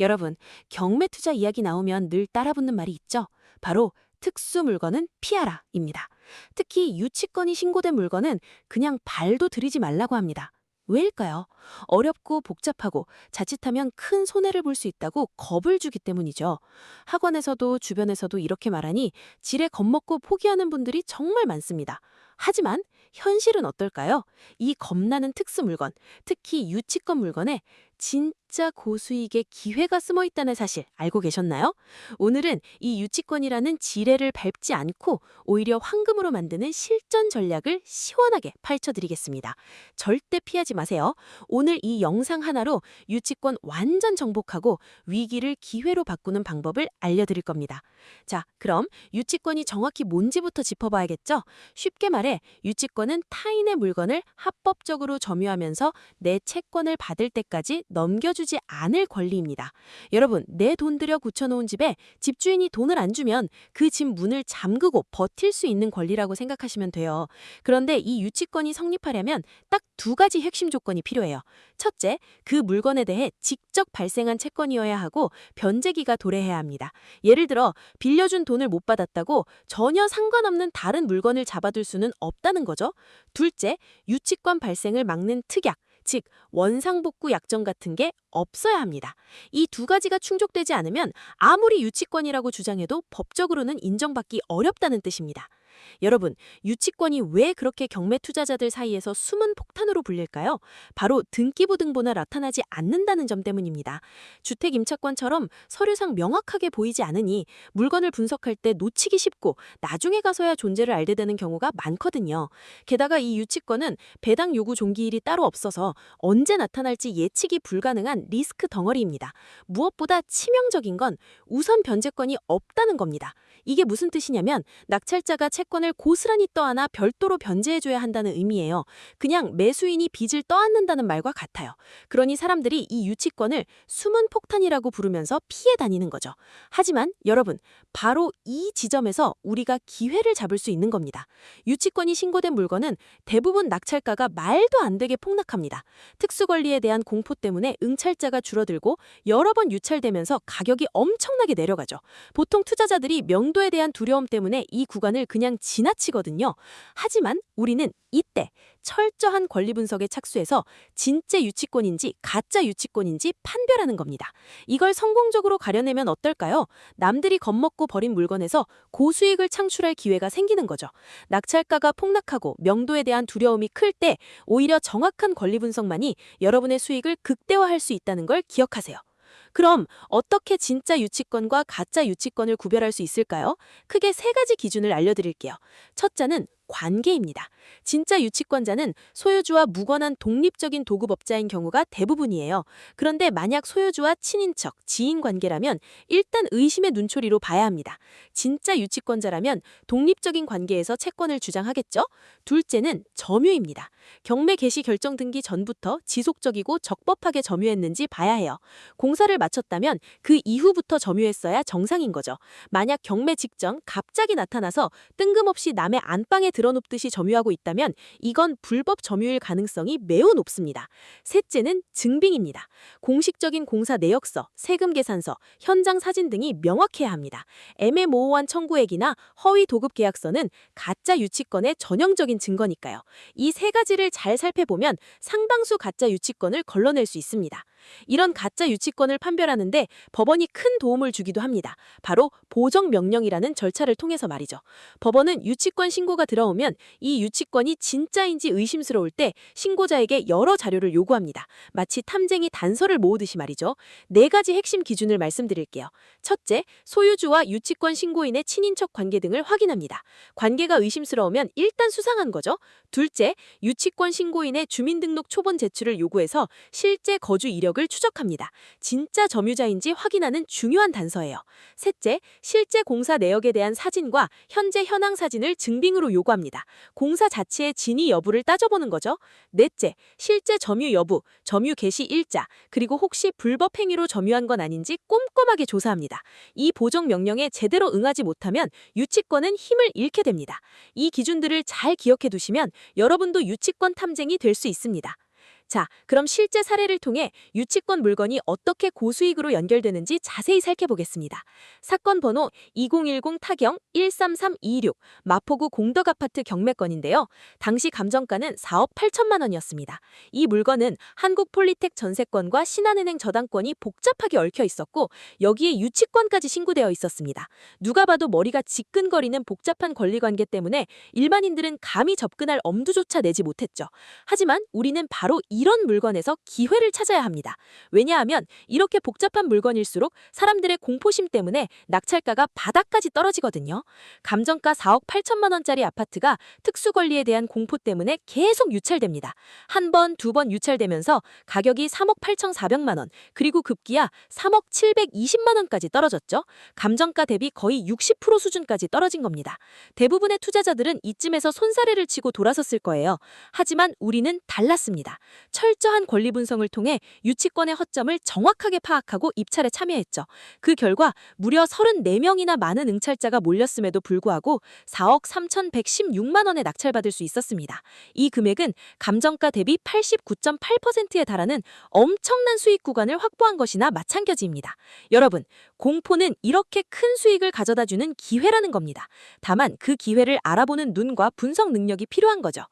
여러분, 경매 투자 이야기 나오면 늘 따라붙는 말이 있죠. 바로 특수 물건은 피하라입니다. 특히 유치권이 신고된 물건은 그냥 발도 들이지 말라고 합니다. 왜일까요? 어렵고 복잡하고 자칫하면 큰 손해를 볼 수 있다고 겁을 주기 때문이죠. 학원에서도 주변에서도 이렇게 말하니 지레 겁먹고 포기하는 분들이 정말 많습니다. 하지만 현실은 어떨까요? 이 겁나는 특수 물건, 특히 유치권 물건에 진짜 고수익의 기회가 숨어 있다는 사실 알고 계셨나요? 오늘은 이 유치권이라는 지뢰를 밟지 않고 오히려 황금으로 만드는 실전 전략을 시원하게 파헤쳐드리겠습니다. 절대 피하지 마세요. 오늘 이 영상 하나로 유치권 완전 정복하고 위기를 기회로 바꾸는 방법을 알려드릴 겁니다. 자, 그럼 유치권이 정확히 뭔지부터 짚어봐야겠죠? 쉽게 말해 유치권은 타인의 물건을 합법적으로 점유하면서 내 채권을 받을 때까지 넘겨주지 않을 권리입니다. 여러분, 내 돈 들여 굳혀놓은 집에 집주인이 돈을 안 주면 그 집 문을 잠그고 버틸 수 있는 권리라고 생각하시면 돼요. 그런데 이 유치권이 성립하려면 딱 두 가지 핵심 조건이 필요해요. 첫째, 그 물건에 대해 직접 발생한 채권이어야 하고 변제기가 도래해야 합니다. 예를 들어 빌려준 돈을 못 받았다고 전혀 상관없는 다른 물건을 잡아둘 수는 없다는 거죠. 둘째, 유치권 발생을 막는 특약, 즉 원상복구 약정 같은 게 없어야 합니다. 이 두 가지가 충족되지 않으면 아무리 유치권이라고 주장해도 법적으로는 인정받기 어렵다는 뜻입니다. 여러분, 유치권이 왜 그렇게 경매 투자자들 사이에서 숨은 폭탄으로 불릴까요? 바로 등기부등본에 나타나지 않는다는 점 때문입니다. 주택임차권처럼 서류상 명확하게 보이지 않으니 물건을 분석할 때 놓치기 쉽고 나중에 가서야 존재를 알게 되는 경우가 많거든요. 게다가 이 유치권은 배당 요구 종기일이 따로 없어서 언제 나타날지 예측이 불가능한 리스크 덩어리입니다. 무엇보다 치명적인 건 우선 변제권이 없다는 겁니다. 이게 무슨 뜻이냐면 낙찰자가 채권을 고스란히 떠안아 별도로 변제해줘야 한다는 의미예요. 그냥 매수인이 빚을 떠안는다는 말과 같아요. 그러니 사람들이 이 유치권을 숨은 폭탄이라고 부르면서 피해 다니는 거죠. 하지만 여러분, 바로 이 지점에서 우리가 기회를 잡을 수 있는 겁니다. 유치권이 신고된 물건은 대부분 낙찰가가 말도 안 되게 폭락합니다. 특수권리에 대한 공포 때문에 응찰자가 줄어들고 여러 번 유찰되면서 가격이 엄청나게 내려가죠. 보통 투자자들이 명도에 대한 두려움 때문에 이 구간을 그냥 지나치거든요. 하지만 우리는 이때 철저한 권리 분석에 착수해서 진짜 유치권인지 가짜 유치권인지 판별하는 겁니다. 이걸 성공적으로 가려내면 어떨까요? 남들이 겁먹고 버린 물건에서 고수익을 창출할 기회가 생기는 거죠. 낙찰가가 폭락하고 명도에 대한 두려움이 클 때 오히려 정확한 권리 분석만이 여러분의 수익을 극대화할 수 있다는 걸 기억하세요. 그럼 어떻게 진짜 유치권과 가짜 유치권을 구별할 수 있을까요? 크게 세 가지 기준을 알려드릴게요. 첫째는 관계입니다. 진짜 유치권자는 소유주와 무관한 독립적인 도급업자인 경우가 대부분이에요. 그런데 만약 소유주와 친인척, 지인 관계라면 일단 의심의 눈초리로 봐야 합니다. 진짜 유치권자라면 독립적인 관계에서 채권을 주장하겠죠? 둘째는 점유입니다. 경매 개시 결정 등기 전부터 지속적이고 적법하게 점유했는지 봐야 해요. 공사를 마쳤다면 그 이후부터 점유했어야 정상인 거죠. 만약 경매 직전 갑자기 나타나서 뜬금없이 남의 안방에 들어눕듯이 점유하고 있다면 이건 불법 점유일 가능성이 매우 높습니다. 셋째는 증빙입니다. 공식적인 공사 내역서, 세금 계산서, 현장 사진 등이 명확해야 합니다. 애매모호한 청구액이나 허위 도급 계약서는 가짜 유치권의 전형적인 증거니까요. 이 세 가지를 잘 살펴보면 상당수 가짜 유치권을 걸러낼 수 있습니다. 이런 가짜 유치권을 판별하는데 법원이 큰 도움을 주기도 합니다. 바로 보정명령이라는 절차를 통해서 말이죠. 법원은 유치권 신고가 들어오면 이 유치권이 진짜인지 의심스러울 때 신고자에게 여러 자료를 요구합니다. 마치 탐쟁이 단서를 모으듯이 말이죠. 네 가지 핵심 기준을 말씀드릴게요. 첫째, 소유주와 유치권 신고인의 친인척 관계 등을 확인합니다. 관계가 의심스러우면 일단 수상한 거죠. 둘째, 유치권 신고인의 주민등록 초본 제출을 요구해서 실제 거주 이력을 추적합니다. 진짜 점유자인지 확인하는 중요한 단서예요. 셋째, 실제 공사 내역에 대한 사진과 현재 현황 사진을 증빙으로 요구합니다. 공사 자체의 진위 여부를 따져보는 거죠. 넷째, 실제 점유 여부, 점유 개시 일자, 그리고 혹시 불법 행위로 점유한 건 아닌지 꼼꼼하게 조사합니다. 이 보정 명령에 제대로 응하지 못하면 유치권은 힘을 잃게 됩니다. 이 기준들을 잘 기억해 두시면 여러분도 유치권 탐쟁이 될 수 있습니다. 자, 그럼 실제 사례를 통해 유치권 물건이 어떻게 고수익으로 연결되는지 자세히 살펴보겠습니다. 사건 번호 2010 타경 13326 마포구 공덕아파트 경매건인데요. 당시 감정가는 4억 8천만 원이었습니다. 이 물건은 한국폴리텍 전세권과 신한은행 저당권이 복잡하게 얽혀 있었고 여기에 유치권까지 신고되어 있었습니다. 누가 봐도 머리가 지끈거리는 복잡한 권리관계 때문에 일반인들은 감히 접근할 엄두조차 내지 못했죠. 하지만 우리는 바로 이런 물건에서 기회를 찾아야 합니다. 왜냐하면 이렇게 복잡한 물건일수록 사람들의 공포심 때문에 낙찰가가 바닥까지 떨어지거든요. 감정가 4억 8천만 원짜리 아파트가 특수권리에 대한 공포 때문에 계속 유찰됩니다. 한 번, 두 번 유찰되면서 가격이 3억 8,400만 원, 그리고 급기야 3억 720만 원까지 떨어졌죠. 감정가 대비 거의 60% 수준까지 떨어진 겁니다. 대부분의 투자자들은 이쯤에서 손사래를 치고 돌아섰을 거예요. 하지만 우리는 달랐습니다. 철저한 권리 분석을 통해 유치권의 허점을 정확하게 파악하고 입찰에 참여했죠. 그 결과 무려 34명이나 많은 응찰자가 몰렸음에도 불구하고 4억 3,116만 원에 낙찰받을 수 있었습니다. 이 금액은 감정가 대비 89.8%에 달하는 엄청난 수익 구간을 확보한 것이나 마찬가지입니다. 여러분, 공포는 이렇게 큰 수익을 가져다주는 기회라는 겁니다. 다만 그 기회를 알아보는 눈과 분석 능력이 필요한 거죠.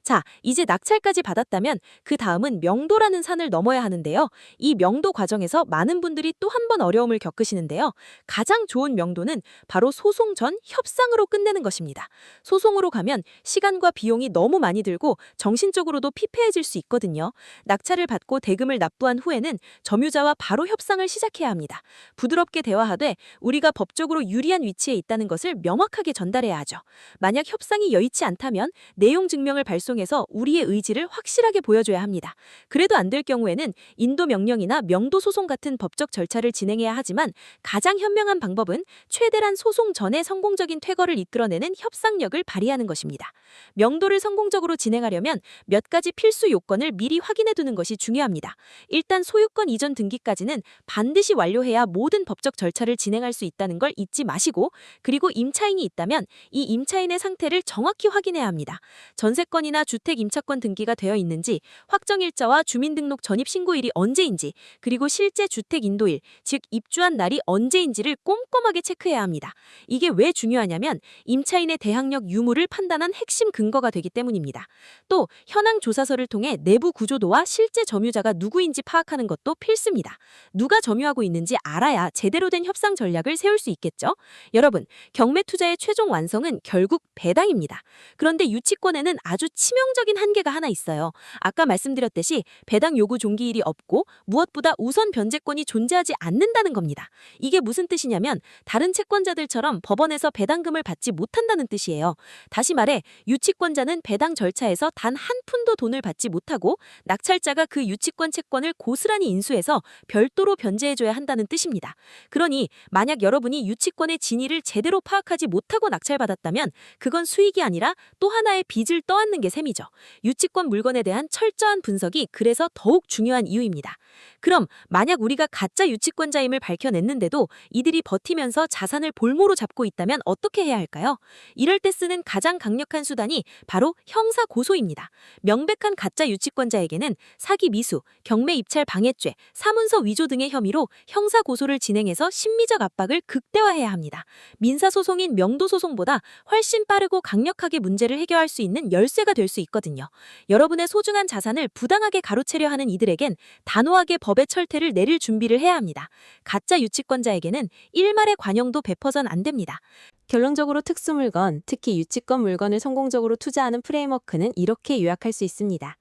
자, 이제 낙찰까지 받았다면 그 다음은 명도라는 산을 넘어야 하는데요. 이 명도 과정에서 많은 분들이 또 한 번 어려움을 겪으시는데요. 가장 좋은 명도는 바로 소송 전 협상으로 끝내는 것입니다. 소송으로 가면 시간과 비용이 너무 많이 들고 정신적으로도 피폐해질 수 있거든요. 낙찰을 받고 대금을 납부한 후에는 점유자와 바로 협상을 시작해야 합니다. 부드럽게 대화하되 우리가 법적으로 유리한 위치에 있다는 것을 명확하게 전달해야 하죠. 만약 협상이 여의치 않다면 내용 증명을 발송해서 우리의 의지를 확실하게 보여줘야 합니다. 그래도 안 될 경우에는 인도 명령이나 명도 소송 같은 법적 절차를 진행해야 하지만 가장 현명한 방법은 최대한 소송 전에 성공적인 퇴거를 이끌어내는 협상력을 발휘하는 것입니다. 명도를 성공적으로 진행하려면 몇 가지 필수 요건을 미리 확인해 두는 것이 중요합니다. 일단 소유권 이전 등기까지는 반드시 완료해야 모든 법적 절차를 진행할 수 있다는 걸 잊지 마시고, 그리고 임차인이 있다면 이 임차인의 상태를 정확히 확인해야 합니다. 전세권이나 주택 임차권 등기가 되어 있는지, 확정일자와 주민등록 전입신고일이 언제인지, 그리고 실제 주택 인도일, 즉 입주한 날이 언제인지를 꼼꼼하게 체크해야 합니다. 이게 왜 중요하냐면 임차인의 대항력 유무를 판단한 핵심 근거가 되기 때문입니다. 또 현황 조사서를 통해 내부 구조도와 실제 점유자가 누구인지 파악하는 것도 필수입니다. 누가 점유하고 있는지 알아야 제대로 된 협상 전략을 세울 수 있겠죠? 여러분, 경매 투자의 최종 완성은 결국 배당입니다. 그런데 유치권에는 아주 치명적인 한계가 하나 있어요. 아까 말씀드렸듯이 배당 요구 종기일이 없고 무엇보다 우선 변제권이 존재하지 않는다는 겁니다. 이게 무슨 뜻이냐면 다른 채권자들처럼 법원에서 배당금을 받지 못한다는 뜻이에요. 다시 말해 유치권자는 배당 절차에서 단 한 푼도 돈을 받지 못하고 낙찰자가 그 유치권 채권을 고스란히 인수해서 별도로 변제해줘야 한다는 뜻입니다. 그러니 만약 여러분이 유치권의 진위를 제대로 파악하지 못하고 낙찰받았다면 그건 수익이 아니라 또 하나의 빚을 떠안는 게 셈이죠. 유치권 물건에 대한 철저한 분석이 그래서 더욱 중요한 이유입니다. 그럼 만약 우리가 가짜 유치권자임을 밝혀냈는데도 이들이 버티면서 자산을 볼모로 잡고 있다면 어떻게 해야 할까요? 이럴 때 쓰는 가장 강력한 수단이 바로 형사 고소입니다. 명백한 가짜 유치권자에게는 사기 미수, 경매 입찰 방해죄, 사문서 위조 등의 혐의로 형사 고소를 진행해서 심리적 압박을 극대화해야 합니다. 민사소송인 명도소송보다 훨씬 빠르고 강력하게 문제를 해결할 수 있는 열쇠가 될 수 있거든요. 여러분의 소중한 자산을 부당하게 가로채려 하는 이들에겐 단호하게 법의 철퇴를 내릴 준비를 해야 합니다. 가짜 유치권자에게는 일말의 관용도 베퍼선 안 됩니다. 결론적으로 특수물건, 특히 유치권 물건을 성공적으로 투자하는 프레임워크는 이렇게 요약할 수 있습니다.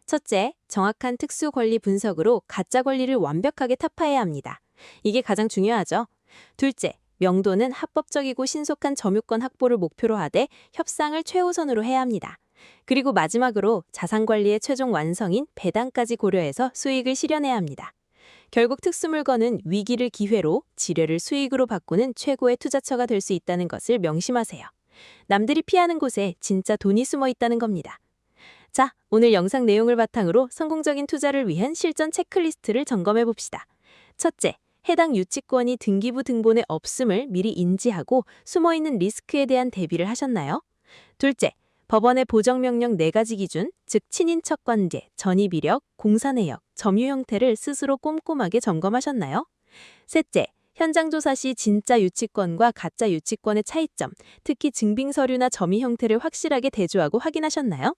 첫째, 정확한 특수 권리 분석으로 가짜 권리를 완벽하게 타파해야 합니다. 이게 가장 중요하죠. 둘째, 명도는 합법적이고 신속한 점유권 확보를 목표로 하되 협상을 최우선으로 해야 합니다. 그리고 마지막으로 자산관리의 최종 완성인 배당까지 고려해서 수익을 실현해야 합니다. 결국 특수물건은 위기를 기회로, 지뢰를 수익으로 바꾸는 최고의 투자처가 될 수 있다는 것을 명심하세요. 남들이 피하는 곳에 진짜 돈이 숨어 있다는 겁니다. 자, 오늘 영상 내용을 바탕으로 성공적인 투자를 위한 실전 체크리스트를 점검해 봅시다. 첫째, 해당 유치권이 등기부 등본에 없음을 미리 인지하고 숨어있는 리스크에 대한 대비를 하셨나요? 둘째, 법원의 보정명령 4가지 기준, 즉 친인척관계, 전입이력, 공사내역, 점유 형태를 스스로 꼼꼼하게 점검하셨나요? 셋째, 현장 조사 시 진짜 유치권과 가짜 유치권의 차이점, 특히 증빙서류나 점의 형태를 확실하게 대조하고 확인하셨나요?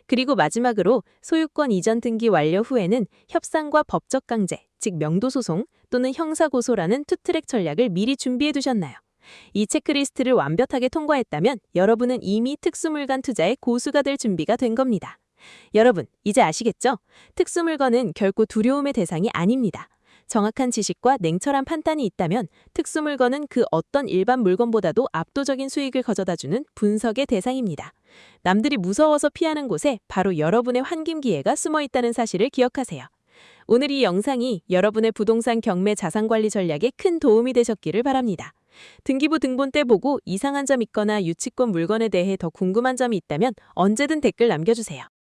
그리고 마지막으로 소유권 이전 등기 완료 후에는 협상과 법적 강제, 즉 명도소송 또는 형사고소라는 투트랙 전략을 미리 준비해 두셨나요? 이 체크리스트를 완벽하게 통과했다면 여러분은 이미 특수물건 투자의 고수가 될 준비가 된 겁니다. 여러분, 이제 아시겠죠? 특수물건은 결코 두려움의 대상이 아닙니다. 정확한 지식과 냉철한 판단이 있다면 특수물건은 그 어떤 일반 물건보다도 압도적인 수익을 가져다주는 분석의 대상입니다. 남들이 무서워서 피하는 곳에 바로 여러분의 환김 기회가 숨어 있다는 사실을 기억하세요. 오늘 이 영상이 여러분의 부동산 경매 자산관리 전략에 큰 도움이 되셨기를 바랍니다. 등기부 등본 때 보고 이상한 점 있거나 유치권 물건에 대해 더 궁금한 점이 있다면 언제든 댓글 남겨주세요.